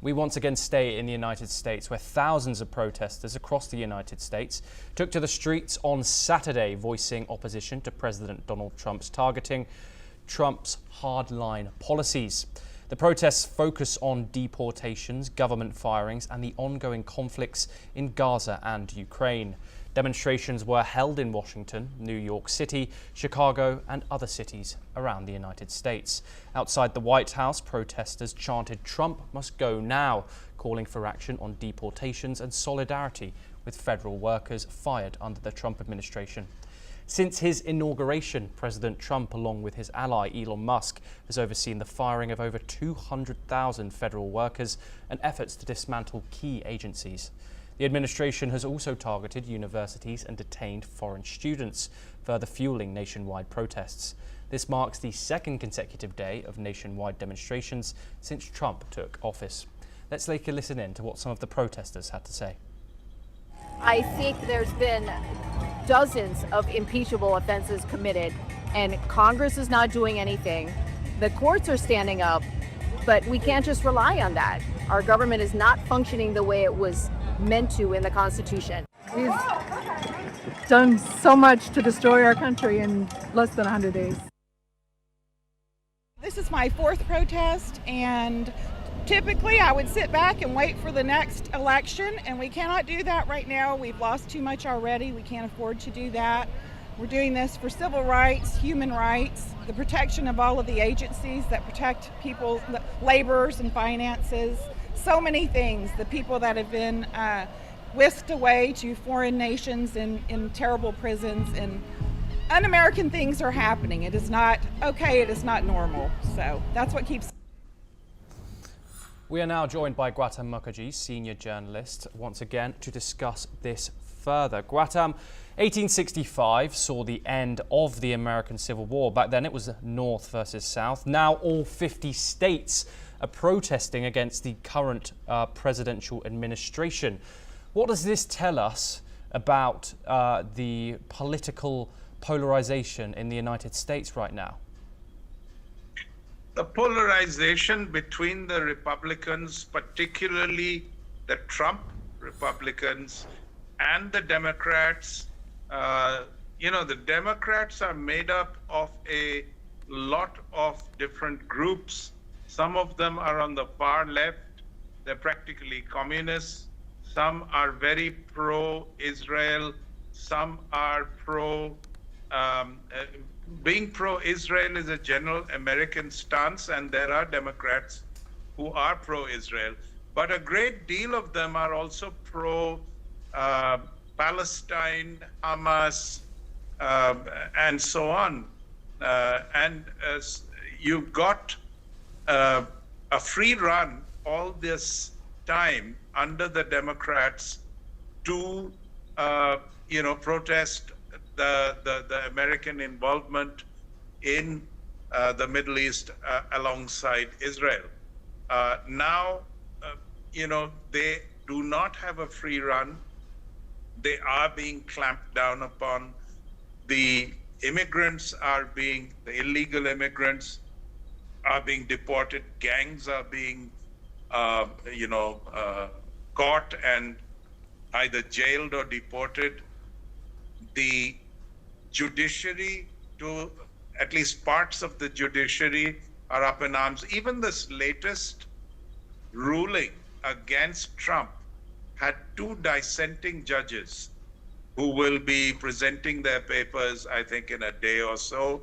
We once again stay in the United States, where thousands of protesters across the United States took to the streets on Saturday, voicing opposition to President Donald Trump's targeting Trump's hardline policies. The protests focus on deportations, government firings, and the ongoing conflicts in Gaza and Ukraine. Demonstrations were held in Washington, New York City, Chicago, and other cities around the United States. Outside the White House, protesters chanted "Trump must go now," calling for action on deportations and solidarity with federal workers fired under the Trump administration. Since his inauguration, President Trump, along with his ally Elon Musk, has overseen the firing of over 200,000 federal workers and efforts to dismantle key agencies. The administration has also targeted universities and detained foreign students, further fueling nationwide protests. This marks the second consecutive day of nationwide demonstrations since Trump took office. Let's take a listen in to what some of the protesters had to say. I think there's been dozens of impeachable offenses committed, and Congress is not doing anything. The courts are standing up, but we can't just rely on that. Our government is not functioning the way it was meant to in the Constitution. He's done so much to destroy our country in less than 100 days. This is my fourth protest, and typically I would sit back and wait for the next election, and we cannot do that right now. We've lost too much already. We can't afford to do that. We're doing this for civil rights, human rights, the protection of all of the agencies that protect people's laborers and finances. So many things, the people that have been whisked away to foreign nations in terrible prisons, and un-American things are happening. It is not okay, it is not normal. So that's what keeps. We are now joined by Gautam Mukherjee, senior journalist, once again to discuss this further. Gautam, 1865 saw the end of the American Civil War. Back then it was North versus South. Now all 50 states are protesting against the current presidential administration. What does this tell us about the political polarization in the United States right now? The polarization between the Republicans, particularly the Trump Republicans, and the Democrats, the Democrats are made up of a lot of different groups. Some of them are on the far left. They're practically communists. Some are very pro-Israel. Some are being pro-Israel is a general American stance, and there are Democrats who are pro-Israel. But a great deal of them are also pro-Palestine, Hamas, and so on. You've got a free run all this time under the Democrats to, protest the American involvement in the Middle East alongside Israel. Now, they do not have a free run. They are being clamped down upon. The illegal immigrants are being deported. Gangs are being, caught and either jailed or deported. The judiciary, at least parts of the judiciary, are up in arms. Even this latest ruling against Trump had two dissenting judges who will be presenting their papers, I think, in a day or so.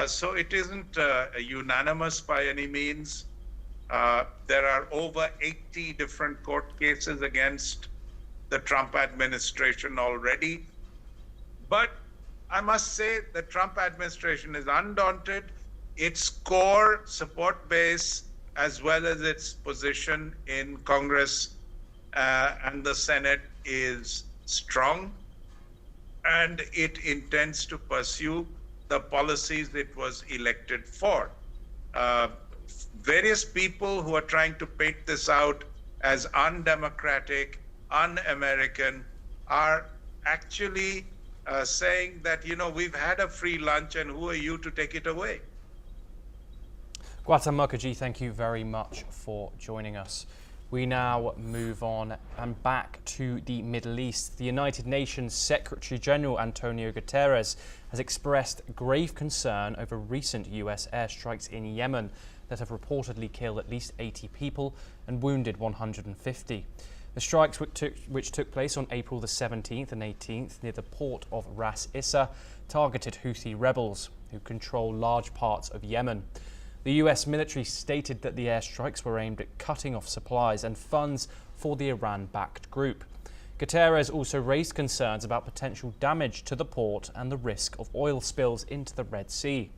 So it isn't unanimous by any means. There are over 80 different court cases against the Trump administration already. But I must say the Trump administration is undaunted. Its core support base, as well as its position in Congress and the Senate, is strong, and it intends to pursue the policies it was elected for. Various people who are trying to paint this out as undemocratic, un-American, are actually saying that, we've had a free lunch and who are you to take it away? Gautam Mukherjee, thank you very much for joining us. We now move on and back to the Middle East. The United Nations Secretary General Antonio Guterres has expressed grave concern over recent US airstrikes in Yemen that have reportedly killed at least 80 people and wounded 150. The strikes, which took place on April the 17th and 18th near the port of Ras Issa, targeted Houthi rebels who control large parts of Yemen. The US military stated that the airstrikes were aimed at cutting off supplies and funds for the Iran-backed group. Guterres also raised concerns about potential damage to the port and the risk of oil spills into the Red Sea.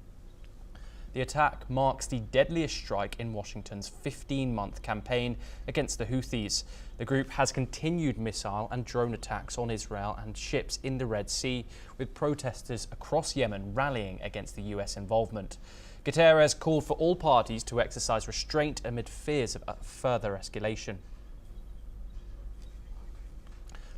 The attack marks the deadliest strike in Washington's 15-month campaign against the Houthis. The group has continued missile and drone attacks on Israel and ships in the Red Sea, with protesters across Yemen rallying against the US involvement. Guterres called for all parties to exercise restraint amid fears of further escalation.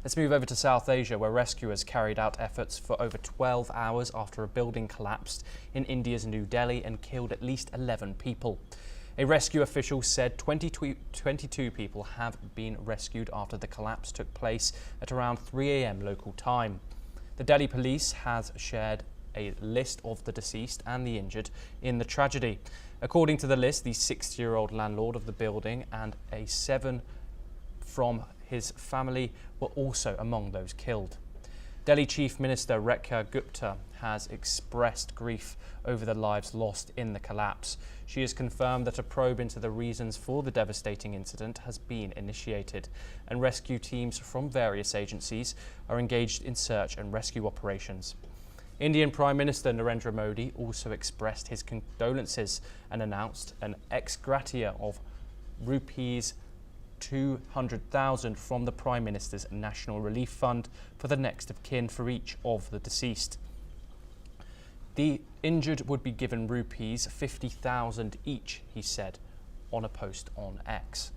Let's move over to South Asia, where rescuers carried out efforts for over 12 hours after a building collapsed in India's New Delhi and killed at least 11 people. A rescue official said 22 people have been rescued after the collapse took place at around 3 a.m. local time. The Delhi police has shared a list of the deceased and the injured in the tragedy. According to the list, the 60-year-old landlord of the building and a 7 from his family were also among those killed. Delhi Chief Minister Rekha Gupta has expressed grief over the lives lost in the collapse. She has confirmed that a probe into the reasons for the devastating incident has been initiated, and rescue teams from various agencies are engaged in search and rescue operations. Indian Prime Minister Narendra Modi also expressed his condolences and announced an ex gratia of rupees 200,000 from the Prime Minister's National Relief Fund for the next of kin for each of the deceased. The injured would be given rupees 50,000 each, he said on a post on X.